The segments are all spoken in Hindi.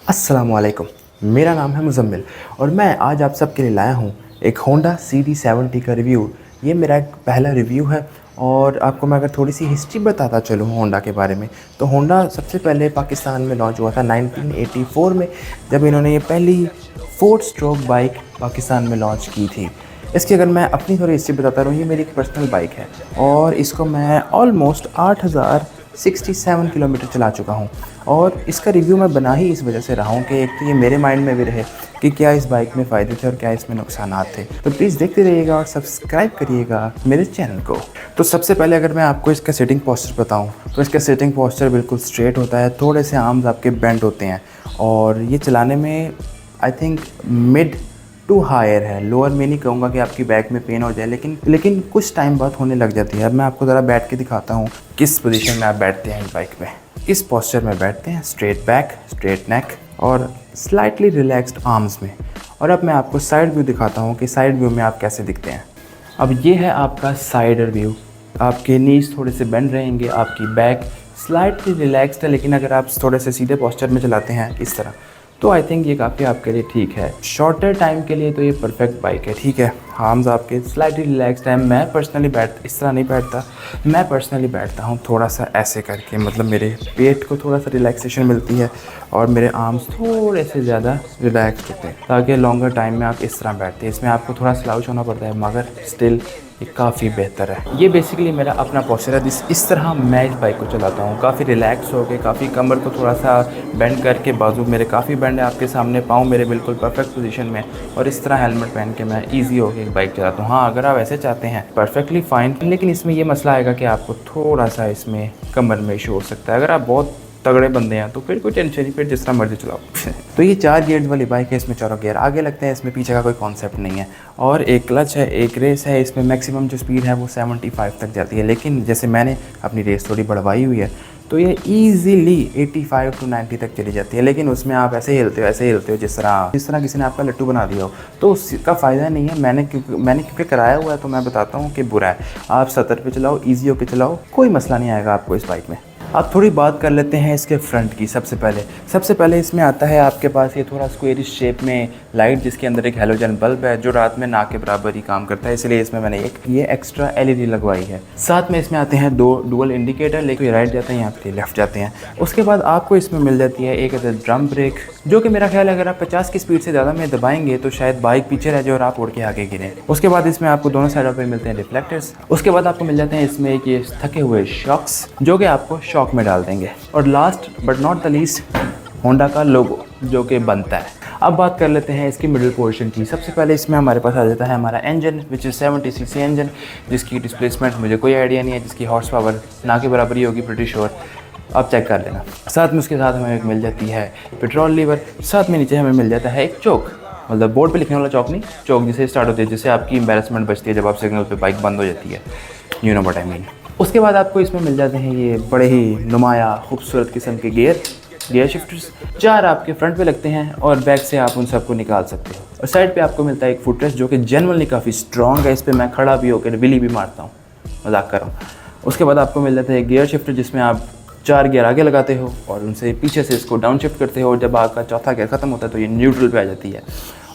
अस्सलामुअलैकुम। मेरा नाम है मुज़म्मिल और मैं आज आप सबके लिए लाया हूँ एक होंडा CD70 का रिव्यू। ये मेरा एक पहला रिव्यू है और आपको मैं अगर थोड़ी सी हिस्ट्री बताता चलूँ होंडा के बारे में, तो होंडा सबसे पहले पाकिस्तान में लॉन्च हुआ था 1984 में, जब इन्होंने ये पहली 4 स्ट्रोक बाइक पाकिस्तान में लॉन्च की थी। इसकी अगर मैं अपनी थोड़ी हिस्ट्री बताता रहूँ, ये मेरी एक पर्सनल बाइक है और इसको मैं ऑलमोस्ट 8067 किलोमीटर चला चुका हूँ। और इसका रिव्यू मैं बना ही इस वजह से रहा हूँ कि एक तो ये मेरे माइंड में भी रहे कि क्या इस बाइक में फ़ायदे थे और क्या इसमें नुकसानात थे। तो प्लीज़ देखते रहिएगा और सब्सक्राइब करिएगा मेरे चैनल को। तो सबसे पहले अगर मैं आपको इसका सिटिंग पोस्चर बताऊँ तो इसका सिटिंग पोस्चर बिल्कुल स्ट्रेट होता है, थोड़े से आर्म्स आपके बेंड होते हैं और ये चलाने में I think mid to higher है। लोअर में नहीं कहूँगा कि आपकी बैक में पेन हो जाए, लेकिन कुछ टाइम बाद होने लग जाती है। अब मैं आपको ज़रा बैठ के दिखाता हूँ किस पोजीशन में आप बैठते हैं इस बाइक में। इस पोस्चर में बैठते हैं, स्ट्रेट बैक, स्ट्रेट नेक और स्लाइटली रिलैक्स्ड आर्म्स में। और अब मैं आपको साइड व्यू दिखाता हूँ कि साइड व्यू में आप कैसे दिखते हैं। अब ये है आपका साइडर व्यू। आपके नीज थोड़े से बेंड रहेंगे, आपकी बैक स्लाइटली रिलैक्स्ड है, लेकिन अगर आप थोड़े से सीधे पोस्चर में चलाते हैं इस तरह, तो आई थिंक ये काफ़ी आपके लिए ठीक है। शॉर्टर टाइम के लिए तो ये परफेक्ट बाइक है, ठीक है। आर्म्स आपके स्लाइटली रिलैक्स्ड हैं। मैं पर्सनली इस तरह नहीं बैठता, मैं पर्सनली बैठता हूँ थोड़ा सा ऐसे करके, मतलब मेरे पेट को थोड़ा सा रिलैक्सेशन मिलती है और मेरे आर्म्स थोड़े से ज़्यादा रिलैक्स्ड होते हैं, ताकि लॉन्गर टाइम में आप इस तरह बैठते हैं। इसमें आपको थोड़ा स्लाउच होना पड़ता है, मगर स्टिल ये काफ़ी बेहतर है। ये बेसिकली मेरा अपना पोस्चर है। इस तरह मैं इस बाइक को चलाता हूँ, काफ़ी रिलैक्स हो के, काफ़ी कमर को थोड़ा सा बेंड करके, बाजू मेरे काफ़ी बेंड है आपके सामने, पाँव मेरे बिल्कुल परफेक्ट पोजीशन में, और इस तरह हेलमेट पहन के मैं ईजी हो के एक बाइक चलाता हूँ। हाँ, अगर आप ऐसे चाहते हैं परफेक्टली फ़ाइन, लेकिन इसमें ये मसला आएगा कि आपको थोड़ा सा इसमें कमर में इशू हो सकता है। अगर आप बहुत तगड़े बंदे हैं तो फिर कोई टेंशन नहीं, फिर जिस तरह मर्जी चलाओ। तो ये 4 गियर्स वाली बाइक है, इसमें चारों गियर आगे लगते हैं, इसमें पीछे का कोई कॉन्सेप्ट नहीं है। और एक क्लच है, एक रेस है। इसमें मैक्सिमम जो स्पीड है वो 75 तक जाती है, लेकिन जैसे मैंने अपनी रेस थोड़ी बढ़वाई हुई है तो ये ईजीली 85 to 90 तक चली जाती है। लेकिन उसमें आप ऐसे हिलते हो जिस तरह किसी ने आपका लट्टू बना दिया हो, तो उसका फ़ायदा नहीं है। मैंने क्योंकि कराया हुआ है तो मैं बताता हूँ कि बुरा है। आप 70 पे चलाओ, ईजी होके चलाओ, कोई मसला नहीं आएगा आपको इस बाइक में। अब थोड़ी बात कर लेते हैं इसके फ्रंट की। सबसे पहले इसमें आता है आपके पास ये थोड़ा स्क्वेरिश शेप में लाइट, जिसके अंदर एक हैलोजन बल्ब है जो रात में ना के बराबर ही काम करता है, इसलिए इसमें मैंने एक ये एक्स्ट्रा LED लगवाई है। साथ में इसमें आते हैं 2 डुअल इंडिकेटर, लेकिन राइट जाते हैं, यहाँ पे लेफ्ट जाते हैं। उसके बाद आपको इसमें मिल जाती है एक ड्रम ब्रेक, जो कि मेरा ख्याल है अगर आप 50 की स्पीड से ज़्यादा में दबाएंगे तो शायद बाइक पीछे रह जाए और आप उड़ के आगे गिरें। उसके बाद इसमें आपको दोनों साइडों पे मिलते हैं रिफ्लेक्टर्स। उसके बाद आपको मिल जाते हैं इसमें एक ये थके हुए शॉक्स, जो कि आपको शॉक में डाल देंगे। और last but not the least, Honda का लोगो जो कि बनता है। अब बात कर लेते हैं इसकी मिडिल पोर्शन की। सबसे पहले इसमें हमारे पास आ जाता है हमारा engine, which is 70cc engine, जिसकी डिस्प्लेसमेंट मुझे कोई आइडिया नहीं है, जिसकी हॉर्स पावर ना के बराबर ही होगी, प्रीटी श्योर, आप चेक कर लेना। साथ में उसके साथ हमें एक मिल जाती है पेट्रोल लीवर। साथ में नीचे हमें मिल जाता है एक चौक, मतलब बोर्ड पे लिखने वाला चौक नहीं, चौक जिसे स्टार्ट होती है, जिससे आपकी एम्बेरसमेंट बचती है जब आप सिग्नल पे बाइक बंद हो जाती है। You know what I mean. उसके बाद आपको इसमें मिल जाते हैं ये बड़े ही नुमाया खूबसूरत किस्म के गियर शिफ्टर्स। 4 आपके फ्रंट पे लगते हैं और बैक से आप उन सबको निकाल सकते हो। और साइड पे आपको मिलता है एक फुटरेस्ट, जो कि जेन्युइनली काफ़ी स्ट्रॉन्ग है। इस पर मैं खड़ा भी होकर विली भी मारता हूँ, मजाक कर रहा हूँ। उसके बाद आपको मिल जाता है एक गियर शिफ्टर, जिसमें आप 4 गियर आगे लगाते हो और उनसे पीछे से इसको डाउन शिफ्ट करते हो, और जब आपका चौथा गियर ख़त्म होता है तो ये न्यूट्रल पे आ जाती है।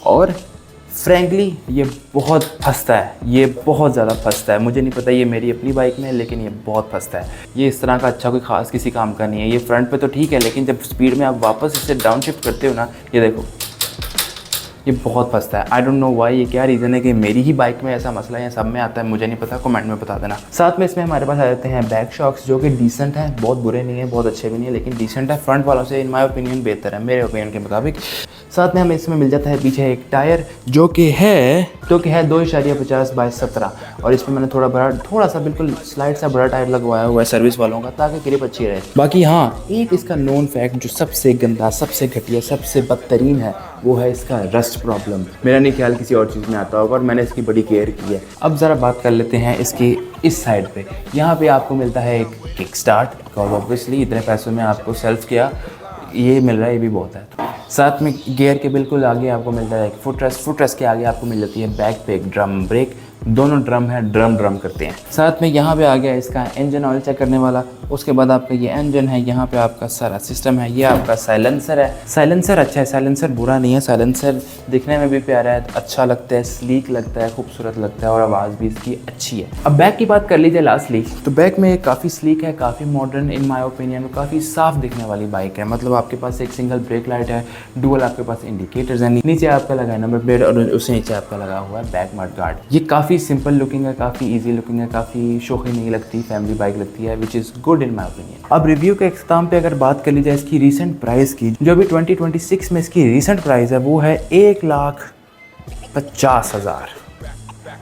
और फ्रैंकली ये बहुत फंसता है, ये बहुत ज़्यादा फंसता है। मुझे नहीं पता ये मेरी अपनी बाइक में है, लेकिन ये बहुत फंसता है। ये इस तरह का अच्छा कोई ख़ास किसी काम का नहीं है। ये फ्रंट पे तो ठीक है, लेकिन जब स्पीड में आप वापस इसे डाउन शिफ्ट करते हो ना, ये देखो, ये बहुत फंसता है। आई डोंट नो वाई, ये क्या रीज़न है कि मेरी ही बाइक में ऐसा मसला है या सब में आता है, मुझे नहीं पता, कमेंट में बता देना। साथ में इसमें हमारे पास आ जाते हैं बैक शॉक्स, जो कि डिसेंट है, बहुत बुरे नहीं है, बहुत अच्छे भी नहीं है, लेकिन डिसेंट है। फ्रंट वालों से इन माय ओपिनियन बेहतर है, मेरे ओपिनियन के मुताबिक। साथ में हमें इसमें मिल जाता है पीछे एक टायर, जो कि है 2.50/17, और इसमें मैंने थोड़ा सा बिल्कुल स्लाइड सा बड़ा टायर लगवाया हुआ है सर्विस वालों का, ताकि ग्रिप अच्छी रहे। बाकी हाँ, एक इसका नोन फैक्ट जो सबसे गंदा, सबसे घटिया, सबसे बदतरीन है, वो है इसका रस्ट प्रॉब्लम। मेरा नहीं ख्याल किसी और चीज़ में आता होगा, और मैंने इसकी बड़ी केयर की है। अब ज़रा बात कर लेते हैं इसकी इस साइड पे। यहाँ पे आपको मिलता है एक किक स्टार्ट, बिकॉज ऑब्वियसली इतने पैसों में आपको सेल्फ किया ये मिल रहा है, ये भी बहुत है। साथ में गियर के बिल्कुल आगे आपको मिलता है एक फुटरेस्ट के आगे आपको मिल जाती है बैक पे एक ड्रम ब्रेक, दोनों ड्रम है, ड्रम ड्रम करते हैं। साथ में यहाँ पे आ गया इसका इंजन ऑयल चेक करने वाला। उसके बाद आपका ये इंजन है, यहाँ पे आपका सारा सिस्टम है। ये आपका साइलेंसर है, साइलेंसर अच्छा है, साइलेंसर बुरा नहीं है, साइलेंसर दिखने में भी प्यारा है, अच्छा लगता है, स्लीक लगता है, खूबसूरत लगता है और आवाज़ भी इसकी अच्छी है। अब बैक की बात कर लीजिए लास्टली, तो बैक में काफ़ी स्लीक है, काफ़ी मॉडर्न इन माई ओपिनियन, काफ़ी साफ दिखने वाली बाइक है। मतलब आपके पास एक सिंगल ब्रेक लाइट है, डुअल आपके पास इंडिकेटर्स हैं, नीचे आपका लगा है नंबर प्लेट और उससे नीचे आपका लगा हुआ है बैक मड गार्ड। ये काफ़ी सिंपल लुकिंग है, काफ़ी इजी लुकिंग है, काफ़ी शोखी नहीं लगती, फैमिली बाइक लगती है, which is good in my opinion. अब रिव्यू के इख्तिताम पे अगर बात कर ली जाए इसकी रीसेंट प्राइस की, जो अभी 2026 में इसकी रीसेंट प्राइस है वो है 1,50,000।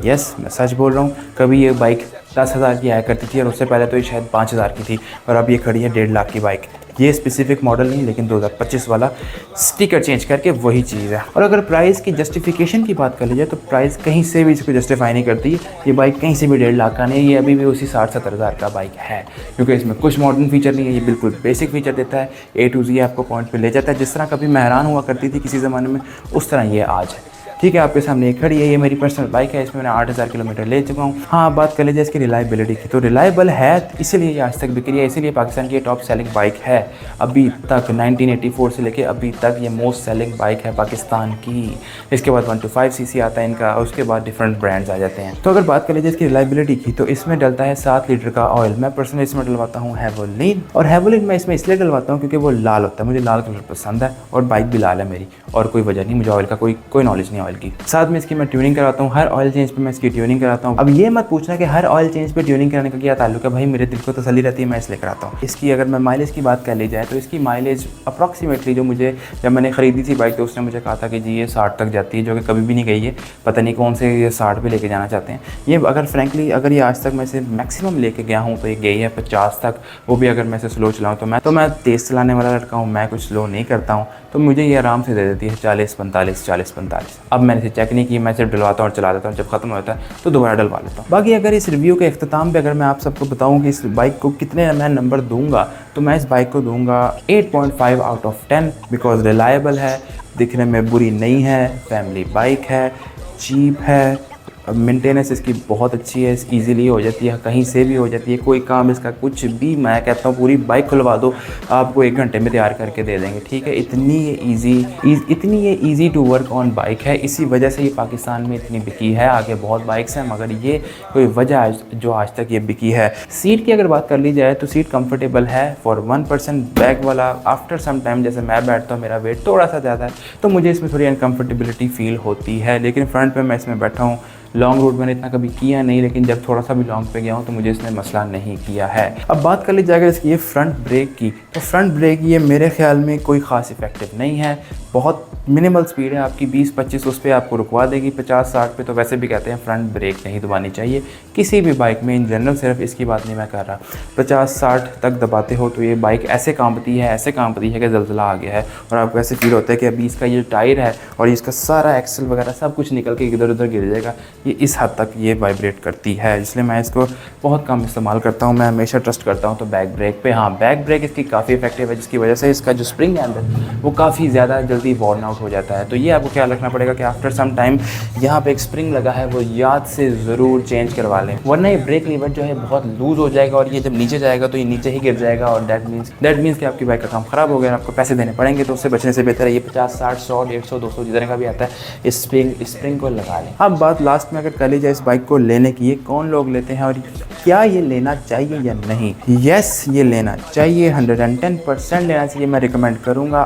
यस, मैं सच बोल रहा हूँ। कभी ये बाइक 10,000 की आया करती थी और उससे पहले तो ये शायद 5,000 की थी और अब ये खड़ी है 1.5 लाख की बाइक। ये स्पेसिफिक मॉडल नहीं, लेकिन 2025 वाला स्टिकर चेंज करके वही चीज़ है। और अगर प्राइस की जस्टिफिकेशन की बात कर ली जाए तो प्राइस कहीं से भी इसको जस्टिफाई नहीं करती। ये बाइक कहीं से भी 1.5 लाख का नहीं है, ये अभी भी उसी 60-70 हज़ार का बाइक है, क्योंकि इसमें कुछ मॉडर्न फीचर नहीं है। ये बिल्कुल बेसिक फीचर देता है, A to Z आपको पॉइंट पे ले जाता है। जिस तरह कभी मेहरान हुआ करती थी किसी ज़माने में, उस तरह ये आज है। ठीक है, आपके सामने ये खड़ी है, ये मेरी पर्सनल बाइक है, इसमें मैंने 8,000 किलोमीटर ले चुका हूँ। हाँ, बात कर लीजिए इसकी रिलायबिलिटी की, तो रिलायबल है, इसीलिए ये आज तक बिक रही है, इसीलिए पाकिस्तान की टॉप सेलिंग बाइक है अभी तक। 1984 से लेके अभी तक ये मोस्ट सेलिंग बाइक है पाकिस्तान की। इसके बाद 125 सीसी आता है इनका, उसके बाद डिफरेंट ब्रांड्स आ जाते हैं। तो अगर बात कर लीजिए इसकी रिलायबिलिटी की, तो इसमें डलता है 7 लीटर का ऑयल। मैं पर्सनली इसमें डलवाता हूँ हेवोलिन, और हेवोलिन मैं इसमें इसलिए डलवाता हूँ क्योंकि वो लाल होता है, मुझे लाल कलर पसंद है और बाइक भी लाल है मेरी, और कोई वजह नहीं, मुझे ऑयल का कोई नॉलेज नहीं ऑयल की। साथ में इसकी मैं ट्यूनिंग कराता हूँ, हर ऑयल चेंज पे मैं इसकी ट्यूनिंग कराता हूँ। अब ये मत पूछना कि हर ऑयल चेंज पे ट्यूनिंग कराने का क्या ताल्लुक है, भाई मेरे दिल को तसल्ली रहती है, मैं इसलिए कराता हूँ। इसकी अगर मैं माइलेज की बात कर ली जाए तो इसकी माइलेज अप्रॉक्सीमेटली, जो मुझे जब मैंने ख़रीदी थी बाइक तो उसने मुझे कहा था कि जी ये 60 तक जाती है, जो कि कभी भी नहीं गई है। पता नहीं कौन से ये 60 पे लेके जाना चाहते हैं ये। अगर फ्रेंकली अगर ये आज तक मैं इसे मैक्सिमम लेके गया हूँ तो ये गई है 50 तक, वो भी अगर मैं इसे स्लो चलाऊँ तो मैं तेज़ चलाने वाला लड़का हूँ, मैं कुछ स्लो नहीं करता हूँ, तो मुझे ये आराम से दे देती है 40-45। अब मैंने इसे चेक नहीं की, मैं सिर्फ डलवाता हूँ और चला देता हूँ, जब खत्म होता है तो दोबारा डलवा लेता हूँ। बाकी अगर इस रिव्यू के अख्तिताम पे अगर मैं आप सबको बताऊँ कि इस बाइक को कितने मैं नंबर दूंगा, तो मैं इस बाइक को दूंगा 8.5 आउट ऑफ 10, बिकॉज रिलायबल है, दिखने में बुरी नहीं है, फैमिली बाइक है, चीप है, मेंटेनेंस इसकी बहुत अच्छी है, इजीली हो जाती है, कहीं से भी हो जाती है, कोई काम इसका कुछ भी, मैं कहता हूँ पूरी बाइक खुलवा दो आपको 1 घंटे में तैयार करके दे देंगे। ठीक है, इतनी ये easy to work on bike है, इसी वजह से ये पाकिस्तान में इतनी बिकी है। आगे बहुत बाइक्स हैं मगर ये कोई वजह जो आज तक ये बिकी है। सीट की अगर बात कर ली जाए तो सीट कंफर्टेबल है फॉर 1%। बैक वाला आफ्टर सम टाइम, जैसे मैं बैठता हूँ मेरा वेट थोड़ा सा ज़्यादा है तो मुझे इसमें थोड़ी अनकम्फर्टेबिलिटी फील होती है, लेकिन फ्रंट पे मैं इसमें बैठा हूँ। लॉन्ग रूट मैंने इतना कभी किया नहीं, लेकिन जब थोड़ा सा भी लॉन्ग पे गया हूँ तो मुझे इसने मसला नहीं किया है। अब बात कर ली जाएगा इसकी ये फ्रंट ब्रेक की, तो फ्रंट ब्रेक ये मेरे ख्याल में कोई ख़ास इफेक्टिव नहीं है, बहुत मिनिमल स्पीड है आपकी, 20-25 उस पर आपको रुकवा देगी, 50-60 पे तो वैसे भी कहते हैं फ्रंट ब्रेक नहीं दबानी चाहिए किसी भी बाइक में, इन जनरल, सिर्फ इसकी बात नहीं मैं कर रहा। 50-60 तक दबाते हो तो ये बाइक ऐसे कांपती है कि ज़लज़ला आ गया है, और आपको ऐसे फील होता है कि अभी इसका ये टायर है और इसका सारा एक्सल वगैरह सब कुछ निकल के इधर उधर गिर जाएगा। ये इस हद तक ये वाइब्रेट करती है, इसलिए मैं इसको बहुत कम इस्तेमाल करता हूँ। मैं हमेशा ट्रस्ट करता हूँ तो बैक ब्रेक पे। हाँ, बैक ब्रेक इसकी काफ़ी इफेक्टिव है, जिसकी वजह से इसका जो स्प्रिंग है अंदर वो काफ़ी ज़्यादा जल्दी वॉर्न आउट हो जाता है। तो ये आपको ख्याल रखना पड़ेगा कि आफ्टर सम टाइम यहाँ पे एक स्प्रिंग लगा है वो याद से ज़रूर चेंज करवा लें, वरना ये ब्रेक लीवर जो है बहुत लूज़ हो जाएगा और ये जब नीचे जाएगा तो ये नीचे ही गिर जाएगा, और दैट मीन्स कि आपकी बाइक का काम ख़राब हो गया, आपको पैसे देने पड़ेंगे। तो उससे बचने से बेहतर है ये 50, 60, 100, 150, 200 जितने का भी आता है इस स्प्रिंग को लगा लें। अब बात लास्ट में अगर कर ली जाए इस बाइक को लेने की, ये कौन लोग लेते हैं और क्या ये लेना चाहिए या नहीं। यस, ये लेना चाहिए, 110% लेना चाहिए, मैं रिकमेंड करूँगा।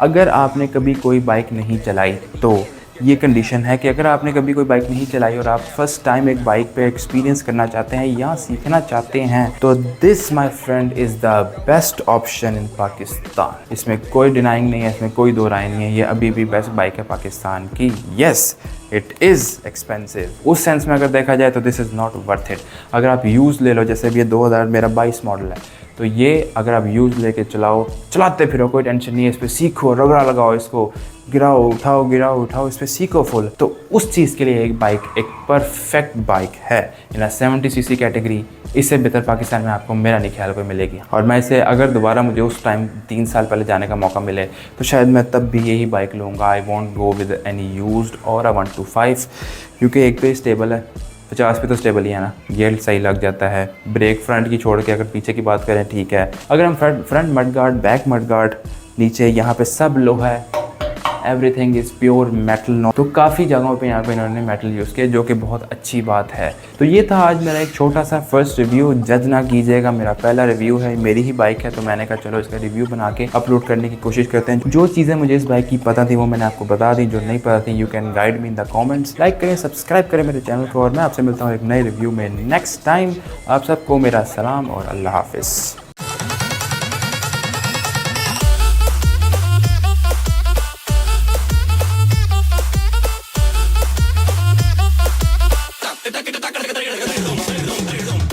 अगर आपने कभी कोई बाइक नहीं चलाई तो ये कंडीशन है कि अगर आपने कभी कोई बाइक नहीं चलाई और आप फर्स्ट टाइम एक बाइक पे एक्सपीरियंस करना चाहते हैं या सीखना चाहते हैं, तो this my friend is the best option in Pakistan. इसमें कोई डिनाइंग नहीं है, इसमें कोई दो राय नहीं है, ये अभी भी बेस्ट बाइक है पाकिस्तान की। यस, इट इज़ एक्सपेंसिव, उस सेंस में अगर देखा जाए तो this is not worth it. अगर आप यूज़ ले लो, जैसे अब ये 2022 मॉडल है, तो ये अगर आप यूज़ लेके चलाते फिरो, कोई टेंशन नहीं है, इस पर सीखो, रगड़ा लगाओ, इसको गिराओ उठाओ, इस पर सीखो फुल, तो उस चीज़ के लिए एक बाइक एक परफेक्ट बाइक है इन 70 सीसी कैटेगरी। इससे बेहतर पाकिस्तान में आपको मेरा नहीं ख्याल कोई मिलेगी, और मैं इसे अगर दोबारा मुझे उस टाइम 3 साल पहले जाने का मौका मिले तो शायद मैं तब भी यही बाइक लूँगा। I want go with any used और I want to 5, क्योंकि एक तो ये स्टेबल है, 50 पे तो स्टेबल ही है ना, गियर सही लग जाता है। ब्रेक फ्रंट की छोड़ के अगर पीछे की बात करें ठीक है। अगर हम front mudguard, back mudguard, नीचे यहाँ पे सब लोहा है, everything is pure metal. No तो काफ़ी जगहों पे यहाँ पे इन्होंने मेटल यूज़ किया, जो कि बहुत अच्छी बात है। तो ये था आज मेरा एक छोटा सा फर्स्ट रिव्यू। जज ना कीजिएगा, मेरा पहला रिव्यू है, मेरी ही बाइक है, तो मैंने कहा चलो इसका रिव्यू बना के अपलोड करने की कोशिश करते हैं। जो चीज़ें मुझे इस बाइक की पता थी वो मैंने आपको बता दी, जो नहीं पता थी you can guide me in the comments. Like करें, सब्सक्राइब करें मेरे चैनल को, और मैं आपसे मिलता हूँ एक नए रिव्यू में नेक्स्ट टाइम। आप सबको मेरा सलाम और अल्लाह हाफिज़।